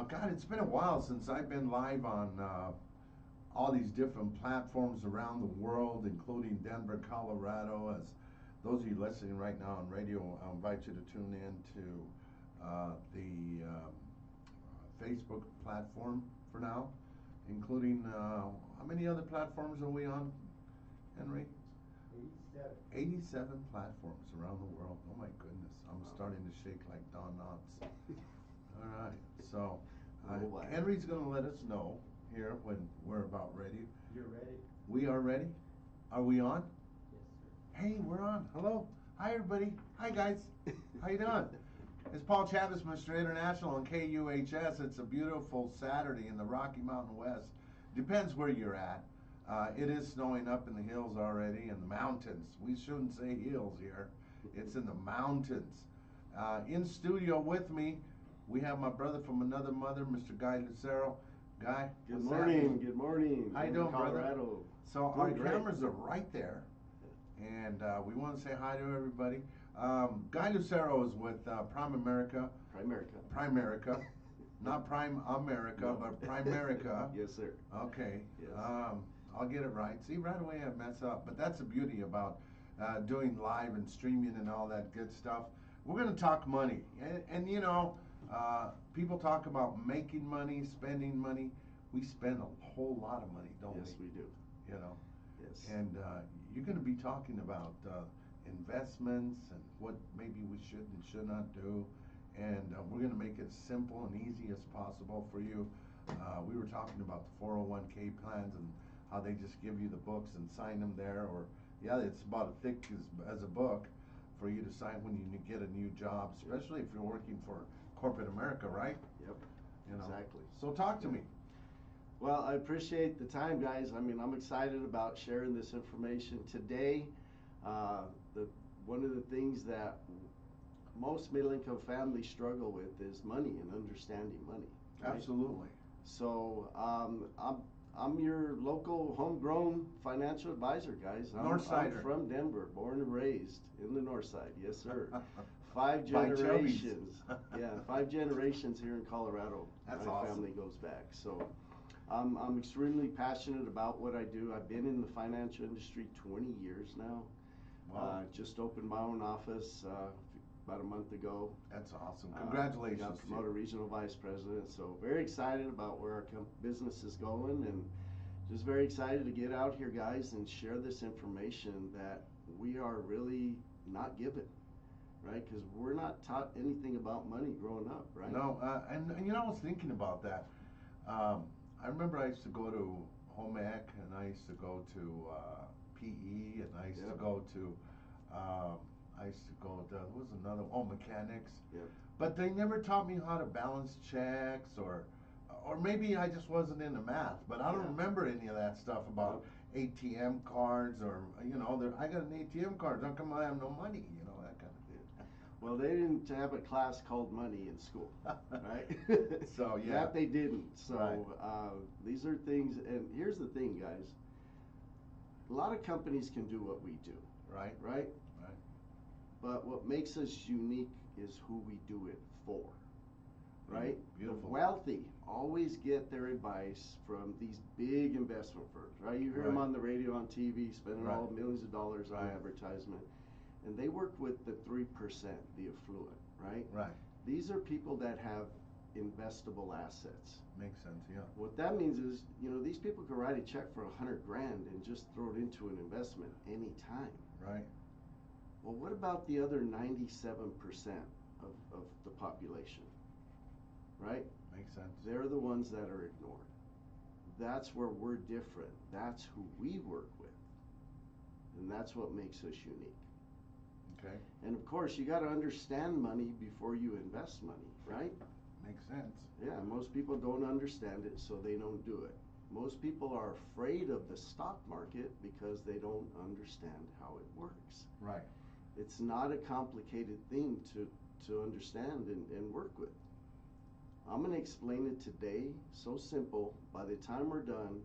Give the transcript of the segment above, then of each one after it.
God, it's been a while since I've been live on all these different platforms around the world, including Denver, Colorado. As those of you listening right now on radio, I invite you to tune in to the Facebook platform for now, including how many other platforms are we on, Henry? 87. 87 platforms around the world. Oh my goodness, I'm starting to shake like Don Knotts. All right, so Henry's going to let us know here when we're about ready. You're ready? We are ready. Are we on? Yes, sir. Hey, we're on. Hello. Hi, everybody. Hi, guys. How you doing? It's Paul Chavez, Mr. International on KUHS. It's a beautiful Saturday in the Rocky Mountain West. Depends where you're at. It is snowing up in the hills already, in the mountains. We shouldn't say hills here. It's in the mountains. In studio with me, we have my brother from another mother, Mr. Guy Lucero. Guy, good morning. Good morning. How you doing, Colorado? Brother? So our cameras are right there, and we want to say hi to everybody. Guy Lucero is with Primerica. Primerica. Not Prime America, no. But Primerica. Yes, sir. Okay. Yes. I'll get it right. See, right away I mess up. But that's the beauty about doing live and streaming and all that good stuff. We're going to talk money. And you know, people talk about making money, spending money. We spend a whole lot of money, don't we? Yes, we do. You know? Yes. And you're going to be talking about investments and what maybe we should and should not do. And we're going to make it simple and easy as possible for you. We were talking about the 401k plans and how they just give you the books and sign them there, or yeah, it's about as thick as a book for you to sign when you get a new job, especially if you're working for corporate America, right? Yep. You know? Exactly. So talk to me. Well, I appreciate the time, guys. I mean, I'm excited about sharing this information today. One of the things that most middle-income families struggle with is money and understanding money. Right? Absolutely. So I'm your local homegrown financial advisor, guys. I'm from Denver, born and raised in the north side. Yes, sir. 5 generations. Yeah, 5 generations here in Colorado. That's My awesome. family goes back. So I'm extremely passionate about what I do. I've been in the financial industry 20 years now. Wow. Just opened my own office about a month ago. That's awesome. Congratulations. Got promoted regional vice president. So very excited about where our business is going, and just very excited to get out here, guys, and share this information that we are really not given, right? Because we're not taught anything about money growing up, right? No, and you know, I was thinking about that. I remember I used to go to home ec, and I used to go to PE, and I used to go to there was another, mechanics. Yep. But they never taught me how to balance checks, or maybe I just wasn't into math, but I don't remember any of that stuff about ATM cards, or, you know, I got an ATM card, how come I have no money, you know, that kind of thing. Well, they didn't have a class called money in school, right? So, yeah. That they didn't. So right. These are things, and here's the thing, guys. A lot of companies can do what we do. Right. Right? Right. But what makes us unique is who we do it for, right? Beautiful. The wealthy always get their advice from these big investment firms, right? You hear them on the radio, on TV, spending all millions of dollars on advertisement, and they work with the 3%, the affluent, right? Right. These are people that have investable assets. Makes sense, yeah. What that means is, you know, these people can write a check for $100,000 and just throw it into an investment anytime. Right. Well, what about the other 97% of the population, right? Makes sense. They're the ones that are ignored. That's where we're different. That's who we work with. And that's what makes us unique. Okay. And of course, you got to understand money before you invest money, right? Makes sense. Yeah, most people don't understand it, so they don't do it. Most people are afraid of the stock market because they don't understand how it works. Right. It's not a complicated thing to understand and work with. I'm going to explain it today, so simple. By the time we're done,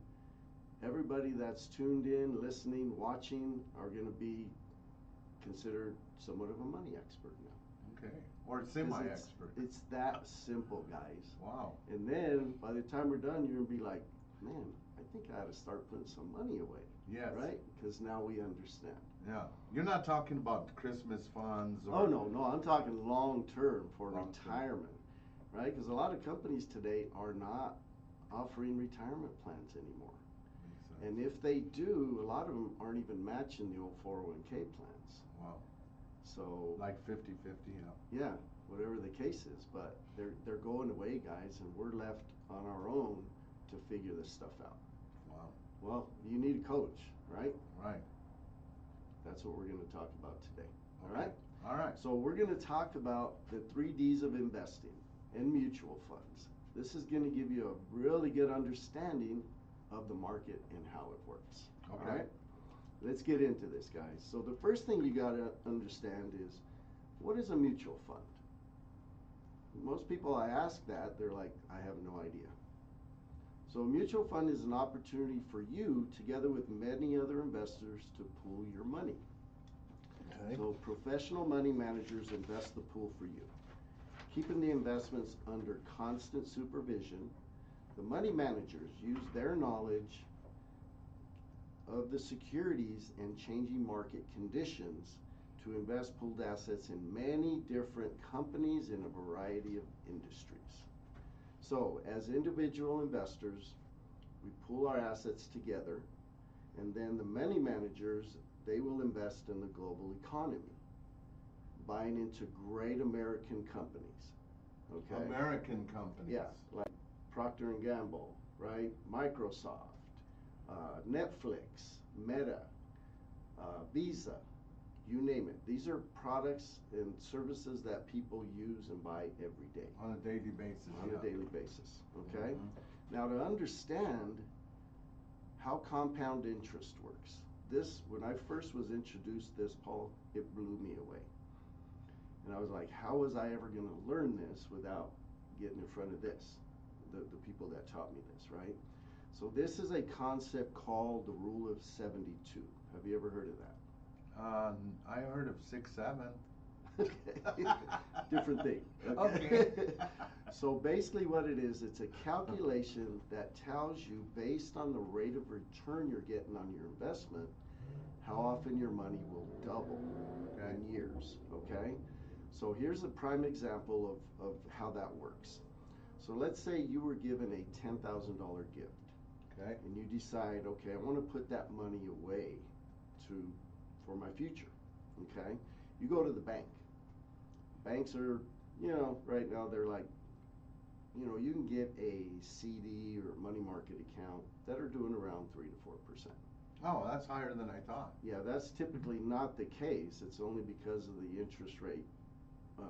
everybody that's tuned in, listening, watching are going to be considered somewhat of a money expert now. Okay. Or 'Cause semi-expert. It's that simple, guys. Wow. And then by the time we're done, you're gonna be like, man, I think I ought to start putting some money away. Yes. Right? Because now we understand. Yeah. You're not talking about Christmas funds or. Oh, no, I'm talking long-term for Long-term. retirement, right? Because a lot of companies today are not offering retirement plans anymore. Makes sense. And if they do, a lot of them aren't even matching the old 401k plans. Wow. So, Like 50-50, yeah. yeah, whatever the case is, but they're going away, guys, and we're left on our own to figure this stuff out. Wow. Well, you need a coach, right? Right. That's what we're going to talk about today. All Okay. right? All right. So we're going to talk about the 3 Ds of investing and mutual funds. This is going to give you a really good understanding of the market and how it works. Okay. All right? Let's get into this, guys. So the first thing you got to understand is, what is a mutual fund? Most people I ask that, they're like, I have no idea. So a mutual fund is an opportunity for you, together with many other investors, to pool your money. Okay. So professional money managers invest the pool for you, keeping the investments under constant supervision. The money managers use their knowledge of the securities and changing market conditions to invest pooled assets in many different companies in a variety of industries. So as individual investors, we pool our assets together, and then the money managers, they will invest in the global economy, buying into great American companies. Okay. American companies. Yeah, like Procter and Gamble, right? Microsoft, Netflix, Meta, Visa, you name it. These are products and services that people use and buy every day. On a daily basis. On yeah. a daily basis, okay? Mhm. Now, to understand how compound interest works, this, when I first was introduced this, Paul, it blew me away. And I was like, how was I ever gonna learn this without getting in front of this, the people that taught me this, right? So this is a concept called the Rule of 72. Have you ever heard of that? I heard of 6-7. Okay. Different thing. Okay. So basically what it is, it's a calculation that tells you, based on the rate of return you're getting on your investment, how often your money will double in years, okay? So here's a prime example of how that works. So let's say you were given a $10,000 gift. Okay. And you decide, okay, I want to put that money away for my future, okay? You go to the bank. Banks are, right now they're like, you can get a CD or money market account that are doing around 3 to 4%. Oh, that's higher than I thought. Yeah, that's typically not the case. It's only because of the interest rate, the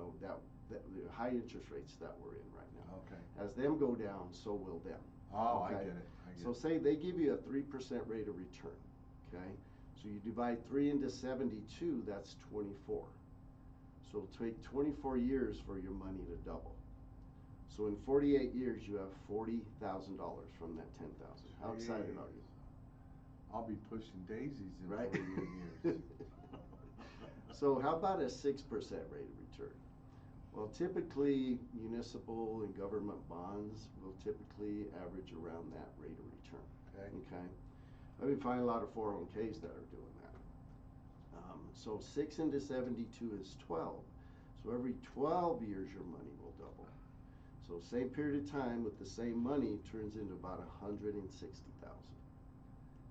high interest rates that we're in right now. Okay. As them go down, so will them. Oh, Okay? I get it. So say they give you a 3% rate of return, okay? So you divide 3 into 72, that's 24. So it'll take 24 years for your money to double. So in 48 years, you have $40,000 from that 10,000. How excited are you? I'll be pushing daisies in Right? 48 years. So how about a 6% rate of return? Well, typically municipal and government bonds will typically average around that rate of return. Okay. I mean, find a lot of 401ks that are doing that. So 6 into 72 is 12. So every 12 years your money will double. So same period of time with the same money turns into about 160,000.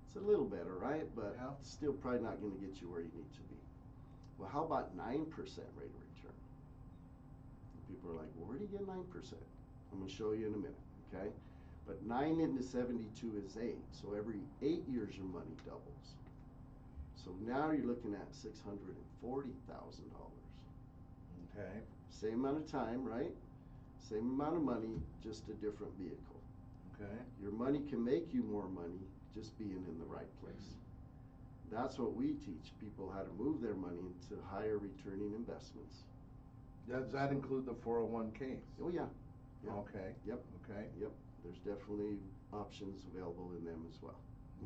It's a little better, right? But Yeah. still probably not going to get you where you need to be. Well, how about 9% rate of return? And people are like, well, where do you get 9%? I'm going to show you in a minute, okay? But 9 into 72 is 8. So every 8 years your money doubles. So now you're looking at $640,000. Okay. Same amount of time, right? Same amount of money, just a different vehicle. Okay. Your money can make you more money just being in the right place. That's what we teach people, how to move their money into higher returning investments. Does that include the 401ks? Oh yeah. Yep. Okay. Yep. Okay. Yep. There's definitely options available in them as well.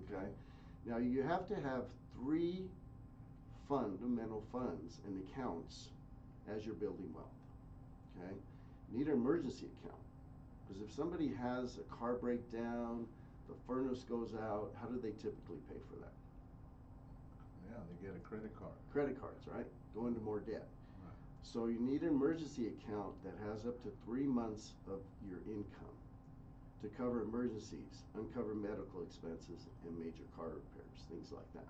Okay. Now you have to have 3 fundamental funds and accounts as you're building wealth. okay? Need an emergency account, because if somebody has a car breakdown, the furnace goes out, how do they typically pay for that? Yeah, they get a credit card. Credit cards, right? Go into more debt. Right. So you need an emergency account that has up to 3 months of your income to cover emergencies, uncover medical expenses, and major car repairs, things like that.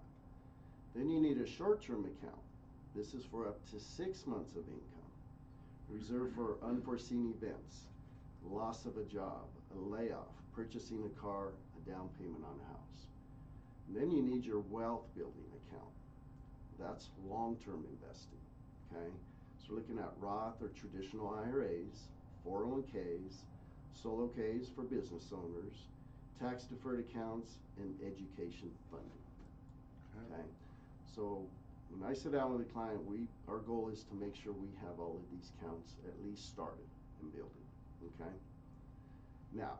Then you need a short-term account. This is for up to 6 months of income, reserved for unforeseen events, loss of a job, a layoff, purchasing a car, a down payment on a house. And then you need your wealth building account. That's long-term investing, okay? So we're looking at Roth or traditional IRAs, 401ks, solo Ks for business owners, tax deferred accounts, and education funding, okay? So when I sit down with a client, our goal is to make sure we have all of these accounts at least started and building, okay? Now,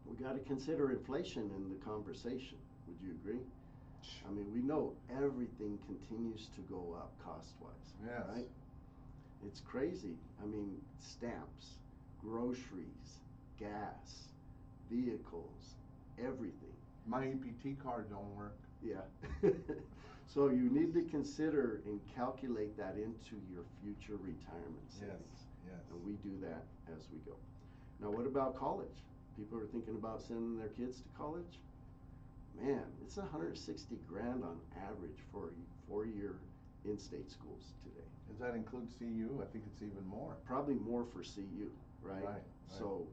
we got to consider inflation in the conversation. Would you agree? I mean, we know everything continues to go up cost-wise, Yes. right? It's crazy. I mean, stamps, groceries, gas, vehicles, everything. My EPT card don't work. Yeah. So you need to consider and calculate that into your future retirement savings. Yes. And we do that as we go. Now, what about college? People are thinking about sending their kids to college. Man, it's 160 grand on average for 4-year in-state schools today. Does that include CU? I think it's even more. Probably more for CU, right? Right. So,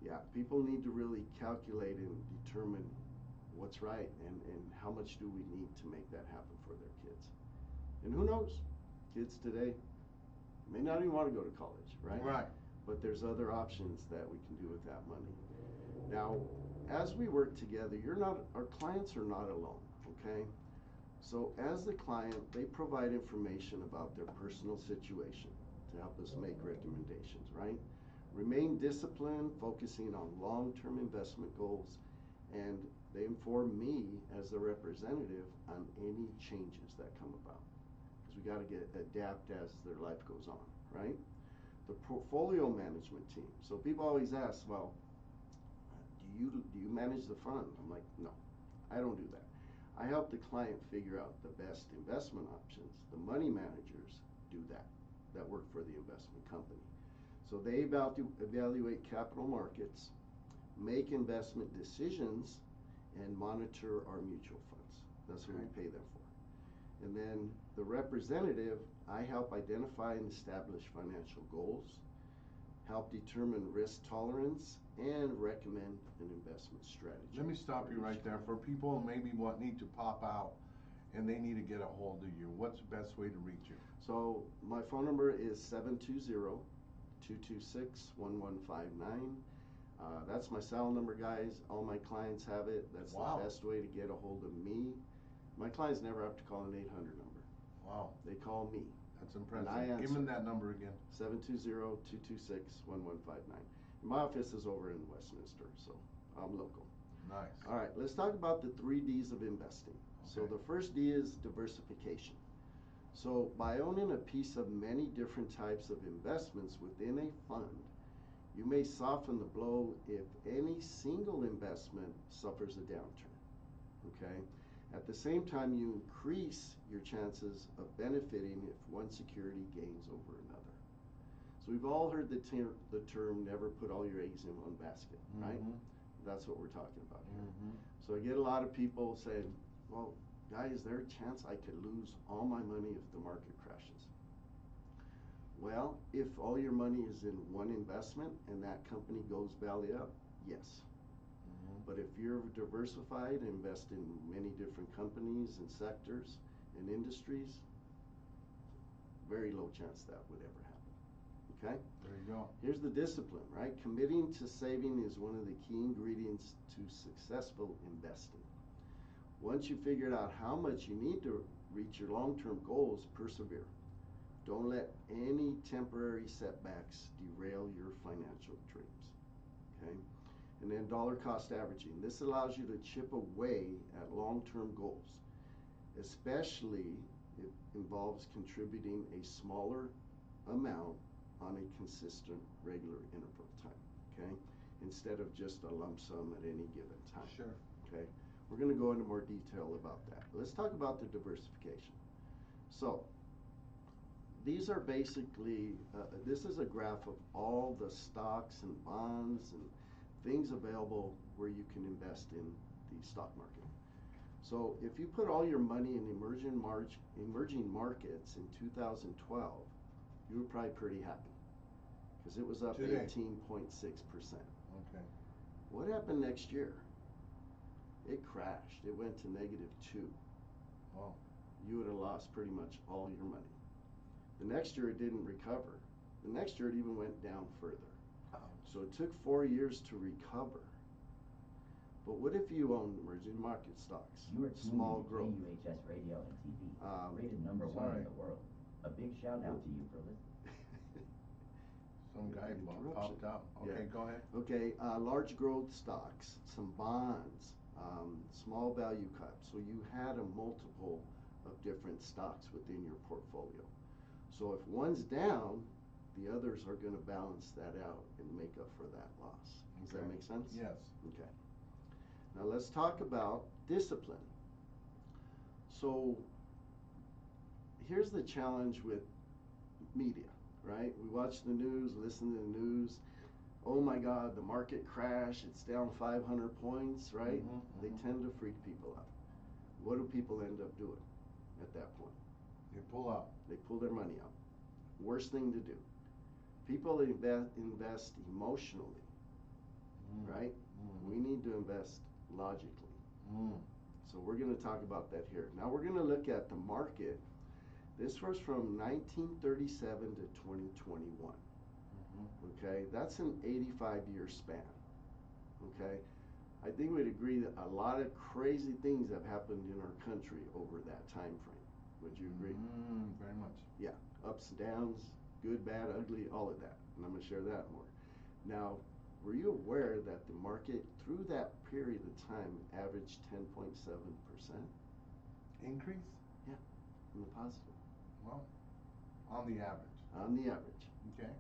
yeah, people need to really calculate and determine what's right and how much do we need to make that happen for their kids. And who knows? Kids today may not even want to go to college, right? Right. But there's other options that we can do with that money. Now, as we work together, our clients are not alone, okay? So as the client, they provide information about their personal situation to help us make recommendations, right? Remain disciplined, focusing on long-term investment goals, and they inform me as the representative on any changes that come about. Because we got to adapt as their life goes on, right? The portfolio management team. So people always ask, well, do you manage the fund? I'm like, no, I don't do that. I help the client figure out the best investment options. The money managers do that work for the investment company. So they evaluate capital markets, make investment decisions, and monitor our mutual funds. That's what we pay them for. And then the representative, I help identify and establish financial goals, help determine risk tolerance, and recommend an investment strategy. Let me stop you right there. For people maybe what need to pop out and they need to get a hold of you, what's the best way to reach you? So my phone number is 720-226-1159. That's my cell number, guys. All my clients have it. That's Wow. the best way to get a hold of me. My clients never have to call an 800 number. Wow. They call me. That's And I impressive. Give answer. them that number again. 720-226-1159. My office is over in Westminster, so I'm local. Nice. All right, let's talk about the 3 Ds of investing. So Okay. the first D is diversification. So by owning a piece of many different types of investments within a fund, you may soften the blow if any single investment suffers a downturn, okay? At the same time, you increase your chances of benefiting if one security gains over another. So we've all heard the term never put all your eggs in one basket, right? Mhm. That's what we're talking about here. Mhm. So I get a lot of people saying, well, guys, is there a chance I could lose all my money if the market crashes? Well, if all your money is in one investment and that company goes belly up, yes. Mhm. But if you're diversified, invest in many different companies and sectors and industries, very low chance that would ever happen, okay? There you go. Here's the discipline, right? Committing to saving is one of the key ingredients to successful investing. Once you figured out how much you need to reach your long-term goals, persevere. Don't let any temporary setbacks derail your financial dreams, okay? And then dollar cost averaging. This allows you to chip away at long-term goals, especially if it involves contributing a smaller amount on a consistent, regular interval time, okay? Instead of just a lump sum at any given time. Sure. Okay, we're going to go into more detail about that. Let's talk about the diversification. So, these are basically, this is a graph of all the stocks and bonds and things available where you can invest in the stock market. So, if you put all your money in emerging markets in 2012, you were probably pretty happy because it was up 18.6%. Okay. What happened next year? It crashed. It went to -2. Wow. You would have lost pretty much all your money. The next year it didn't recover. The next year it even went down further. So it took 4 years to recover. But what if you own emerging market stocks? You are Small tuned growth. to KUHS Radio and TV, rated number one in the world. A big shout out to you for listening. Some guy Interruption. popped out. Okay, Yeah. go ahead. Okay, large growth stocks, some bonds, small value caps. So you had a multiple of different stocks within your portfolio. So if one's down, the others are going to balance that out and make up for that loss. Does that make sense? Yes. Okay. Now let's talk about discipline. So here's the challenge with media, right? We watch the news, listen to the news. Oh my God, the market crashed, it's down 500 points, right? They tend to freak people out. What do people end up doing at that point? They pull out. They pull their money out. Worst thing to do. People invest emotionally, right? We need to invest logically. So we're going to talk about that here. Now we're going to look at the market. This was from 1937 to 2021. Okay, that's an 85-year span. Okay, I think we'd agree that a lot of crazy things have happened in our country over that time frame. Would you agree? Very much. Yeah, ups and downs, good, bad, ugly, all of that. And I'm going to share that more. Now, were you aware that the market through that period of time averaged 10.7%? Increase? Yeah, in the positive. Well, on the average. On the average. Okay.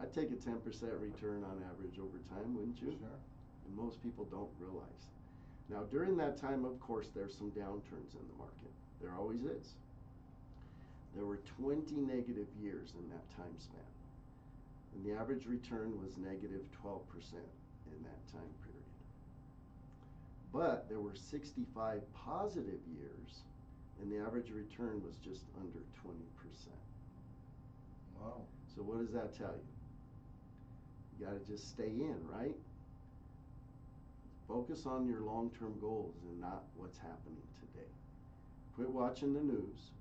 I'd take a 10% return on average over time, wouldn't you? Sure. And most people don't realize. Now, during that time, of course, there's some downturns in the market. There always is. There were 20 negative years in that time span. And the average return was negative 12% in that time period. But there were 65 positive years, and the average return was just under 20%. Wow. So what does that tell you? You got to just stay in, right? Focus on your long-term goals and not what's happening today. Quit watching the news.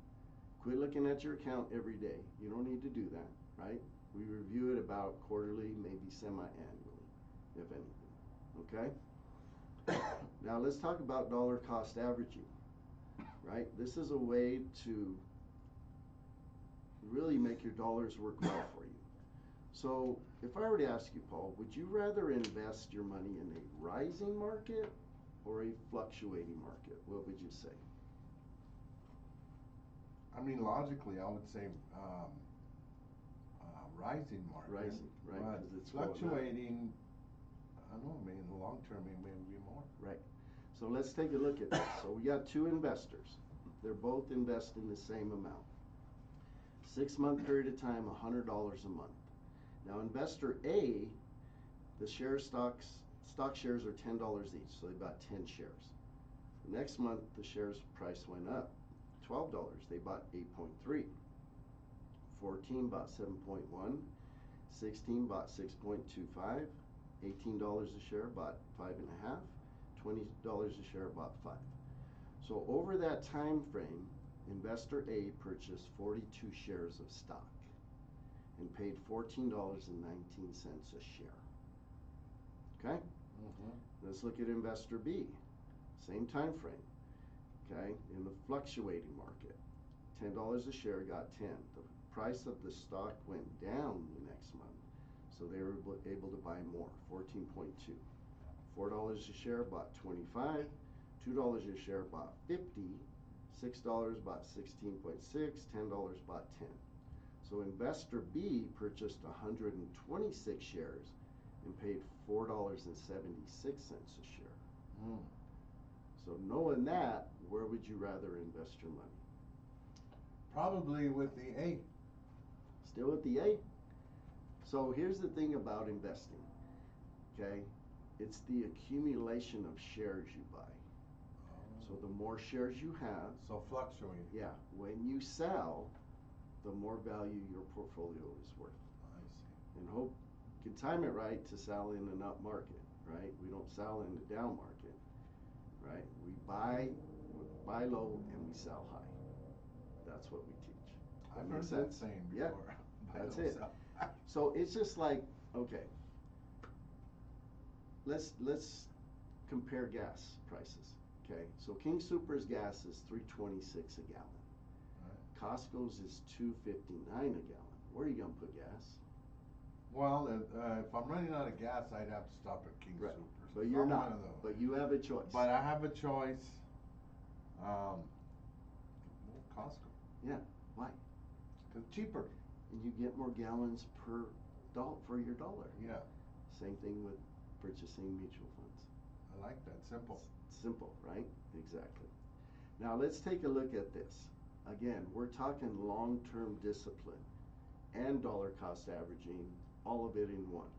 Quit looking at your account every day. You don't need to do that, right? We review it about quarterly, maybe semi-annually, if anything, okay? Now let's talk about dollar cost averaging, right? This is a way to really make your dollars work well for you. So if I were to ask you, Paul, would you rather invest your money in a rising market or a fluctuating market? What would you say? I mean, logically, I would say rising market. Rising, right? But Because it's going up. fluctuating, I don't know, maybe in the long term, it may be more. Right. So let's take a look at this. So we got two investors. They're both investing the same amount. 6-month period of time, $100 a month. Now investor A, the stock shares are $10 each, so they bought 10 shares. The next month, the shares price went up. $12, they bought 8.3. 14 bought 7.1. 16 bought 6.25. $18 a share bought 5.5. $20 a share bought 5. So over that time frame, investor A purchased 42 shares of stock and paid $14.19 a share. Okay? Let's look at investor B. Same time frame. Okay? In the fluctuating market, $10 a share got 10. The price of the stock went down the next month, so they were able to buy more, 14.2. $4 a share bought 25. $2 a share bought 50. $6 bought 16.6. $10 bought 10. So investor B purchased 126 shares and paid $4.76 a share. Mm. So knowing that, where would you rather invest your money? Probably with the A. Still with the A? So here's the thing about investing, okay? It's the accumulation of shares you buy. So the more shares you have, So fluctuating. yeah, when you sell, the more value your portfolio is worth. I see. And hope you can time it right to sell in an up market, right? We don't sell in the down market, right? We buy low and we sell high. That's what we teach. I've That heard makes that sense? saying Yeah, before. that's Buy low, it. sell. So it's just like, okay, let's compare gas prices, okay? So King Super's gas is $3.26 a gallon. Right. Costco's is $2.59 a gallon. Where are you gonna put gas? Well, if I'm running out of gas, I'd have to stop at King Right. Super's. But you're I'm not. one of those. But you have a choice. But I have a choice. Well, Costco. Yeah. Why? Cause cheaper. And you get more gallons per for your dollar. Yeah, Same thing with purchasing mutual funds. I like that. Simple. Simple, right? Exactly. Now let's take a look at this. Again, we're talking long-term discipline and dollar cost averaging, all of it in one.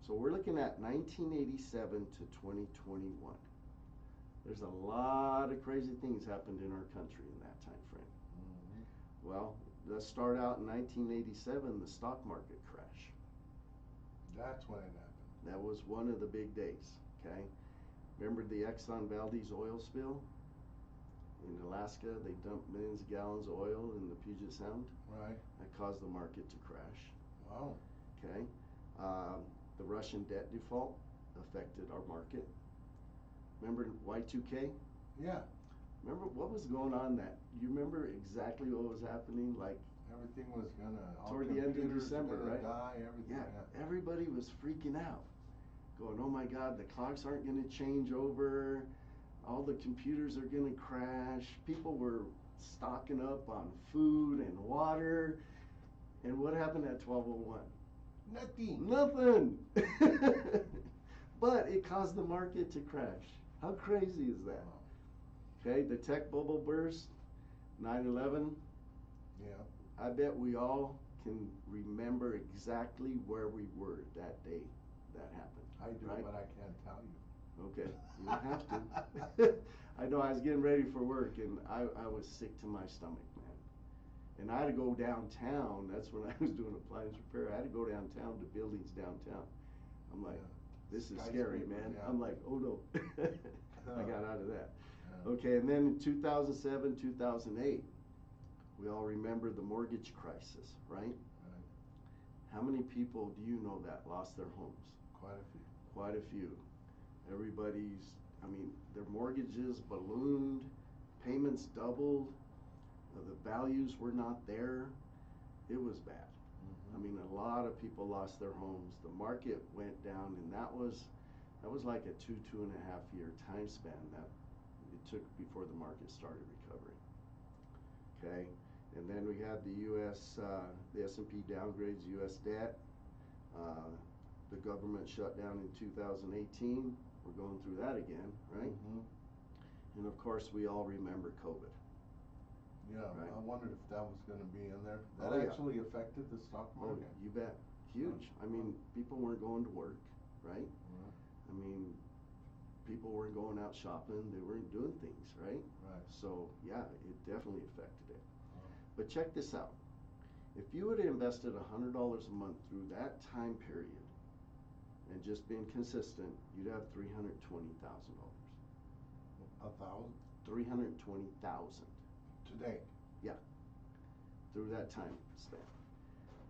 So we're looking at 1987 to 2021. There's a lot of crazy things happened in our country in that time frame. Mm-hmm. Well, let's start out in 1987, the stock market crash. That's when it happened. That was one of the big days, okay? Remember the Exxon Valdez oil spill? In Alaska, they dumped millions of gallons of oil in the Puget Sound. Right. That caused the market to crash, Wow. okay? The Russian debt default affected our market. Remember Y2K? Yeah. Remember what was going on that? You remember exactly what was happening? Like Everything was gonna. All toward the end of computers December, gonna right? Die, everything. Yeah, everybody was freaking out, going, "Oh my God, the clocks aren't going to change over. All the computers are going to crash." People were stocking up on food and water. And what happened at 12:01? Nothing. Nothing. But it caused the market to crash. How crazy is that? Wow. Okay, the tech bubble burst, 9/11. Yeah. I bet we all can remember exactly where we were that day that happened. I do, right? but I can't tell you. Okay, you don't have to. I know I was getting ready for work and I was sick to my stomach, man. And I had to go downtown. That's when I was doing appliance repair. I had to go downtown to buildings downtown. I'm like, this is scary, man. Yeah. I'm like, oh no. I got out of that. Yeah. Okay, and then in 2007, 2008, we all remember the mortgage crisis, right? Right. How many people do you know that lost their homes? Quite a few. Quite a few. Everybody's, I mean, their mortgages ballooned, payments doubled, the values were not there. It was bad. Mm-hmm. I mean, a lot of people lost their homes. The market went down, and that was like a 2.5 year time span that it took before the market started recovering. Okay, and then we had the U.S. The S&P downgrades U.S. debt. The government shut down in 2018. We're going through that again, right? Mm-hmm. And of course, we all remember COVID. Yeah, Right. I wondered if that was gonna be in there. That Oh, yeah. actually affected the stock Oh, market. you bet. Huge. I mean, people weren't going to work, right? Right. I mean, people weren't going out shopping. They weren't doing things, right? Right. So, yeah, it definitely affected it. Wow. But check this out. If you would have invested $100 a month through that time period and just been consistent, you'd have $320,000. 1,000 $320,000 today. through that time span.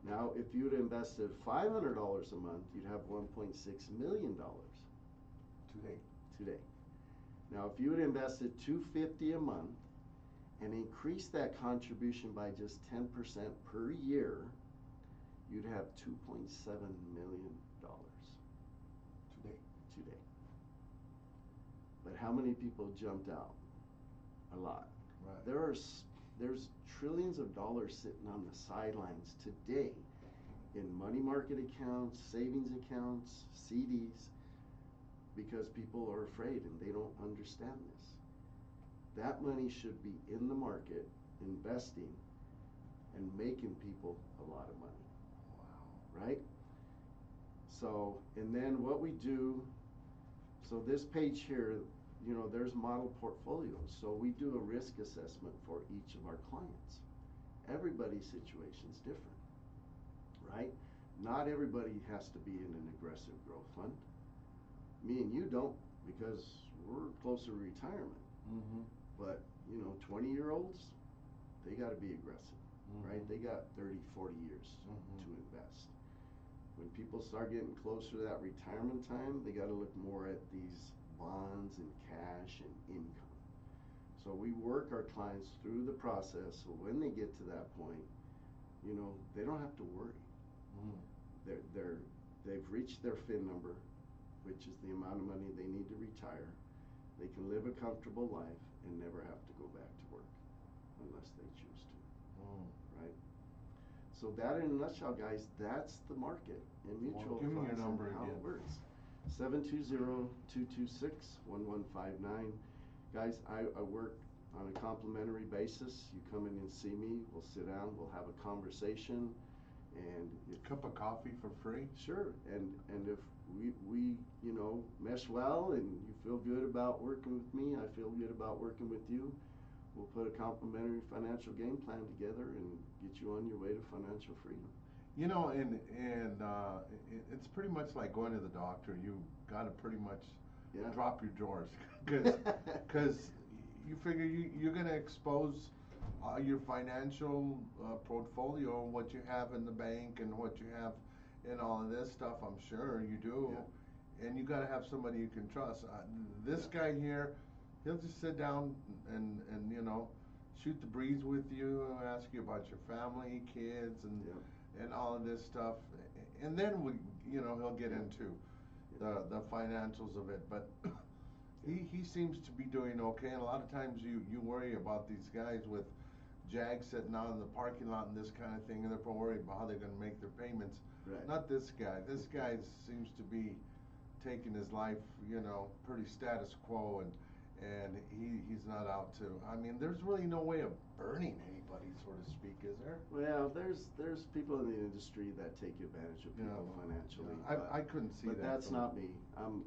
Now, if you would have invested $500 a month, you'd have $1.6 million Today. today. Now, if you would have invested $250 a month and increased that contribution by just 10% per year, you'd have $2.7 million Today. today. But how many people jumped out? A lot. Right. there's trillions of dollars sitting on the sidelines today in money market accounts, savings accounts, CDs, because people are afraid and they don't understand this. That money should be in the market, investing and making people a lot of money. Wow. Right? So, and then what we do, so this page here, you know, there's model portfolios. So we do a risk assessment for each of our clients. Everybody's situation is different, right? Not everybody has to be in an aggressive growth fund. Me and you don't, because we're closer to retirement. Mm-hmm. But, you know, 20-year-olds, they got to be aggressive, right? They got 30, 40 years to invest. When people start getting closer to that retirement time, they got to look more at these bonds and cash and income. So we work our clients through the process, so when they get to that point, you know, they don't have to worry. They've reached their FIN number, which is the amount of money they need to retire. They can live a comfortable life and never have to go back to work unless they choose to, right? So that in a nutshell, guys, that's the market in mutual give me your funds number and how again. it works. 720-226-1159. Guys, I work on a complimentary basis. You come in and see me, we'll sit down, we'll have a conversation, and a cup of coffee for free? Sure, and if we you know, mesh well and you feel good about working with me, I feel good about working with you, we'll put a complimentary financial game plan together and get you on your way to financial freedom. You know, and it's pretty much like going to the doctor. You got to pretty much drop your drawers, because you figure you're going to expose your financial portfolio, what you have in the bank and what you have in all of this stuff. I'm sure you do, and you got to have somebody you can trust. This guy here, he'll just sit down and you know, shoot the breeze with you, ask you about your family, kids, and all of this stuff, and then he'll get into the financials of it. But he seems to be doing okay. And a lot of times you worry about these guys with Jags sitting out in the parking lot and this kind of thing, and they're worried about how they're going to make their payments. Right. Not this guy. This guy seems to be taking his life, you know, pretty status quo, and he's not out to. I mean, there's really no way of burning anybody, so to speak, is there? Well, there's people in the industry that take advantage of people financially. I couldn't see that. But that's not me. I'm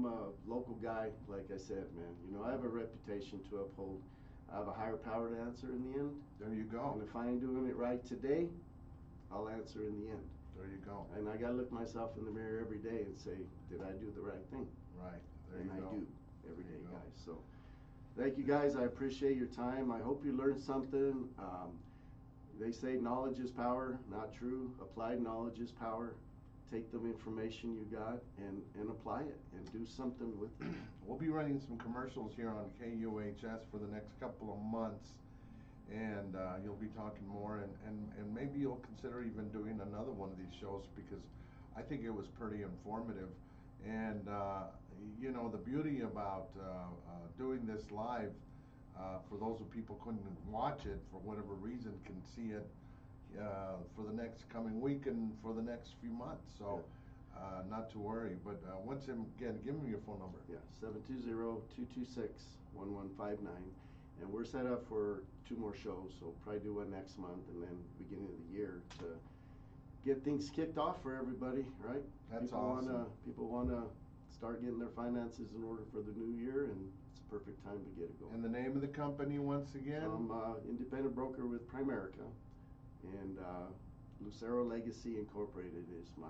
a local guy, like I said, man. You know, I have a reputation to uphold. I have a higher power to answer in the end. There you go. And if I ain't doing it right today, I'll answer in the end. There you go. And I gotta look myself in the mirror every day and say, did I do the right thing? Right. There and you go. I do every day, guys. So thank you, guys. I appreciate your time. I hope you learned something. They say knowledge is power. Not true. Applied knowledge is power. Take the information you got and apply it and do something with it. We'll be running some commercials here on KUHS for the next couple of months, and you'll be talking more, and maybe you'll consider even doing another one of these shows, because I think it was pretty informative. And you know, the beauty about doing this live, for those of people couldn't watch it for whatever reason, can see it for the next coming week and for the next few months. So not to worry. But once again, give me your phone number. Yeah, 720-226-1159. And we're set up for 2 more shows, so probably do one next month and then beginning of the year to get things kicked off for everybody, right? That's awesome. People wanna start getting their finances in order for the new year, and it's a perfect time to get it going. And the name of the company once again? I'm independent broker with Primerica, and Lucero Legacy Incorporated is my I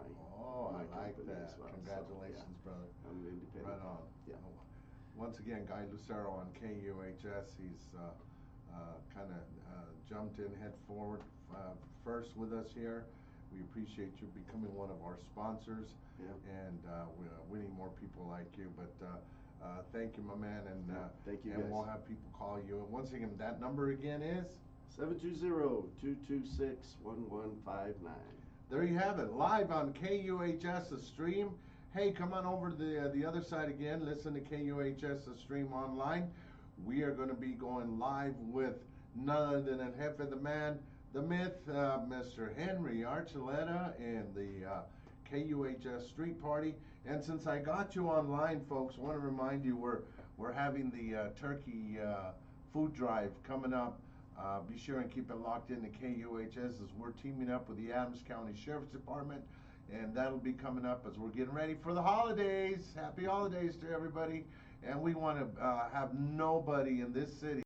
like company that. as well. Congratulations, So, brother. I'm an independent. Right on. Yeah. Once again, Guy Lucero on KUHS. He's kind of jumped in head forward first with us here. We appreciate you becoming one of our sponsors, and we're winning more people like you. But thank you, my man, and thank you, and guys. we'll have people call you. And once again, that number again is 720-226-1159. There you have it, live on KUHS, the stream. Hey, come on over to the other side again. Listen to KUHS, the stream online. We are going to be going live with none other than El Jefe, the man, the myth, Mr. Henry Archuleta, and the KUHS Street Party. And since I got you online, folks, I want to remind you we're having the turkey food drive coming up. Be sure and keep it locked into KUHS as we're teaming up with the Adams County Sheriff's Department, and that'll be coming up as we're getting ready for the holidays. Happy holidays to everybody, and we want to have nobody in this city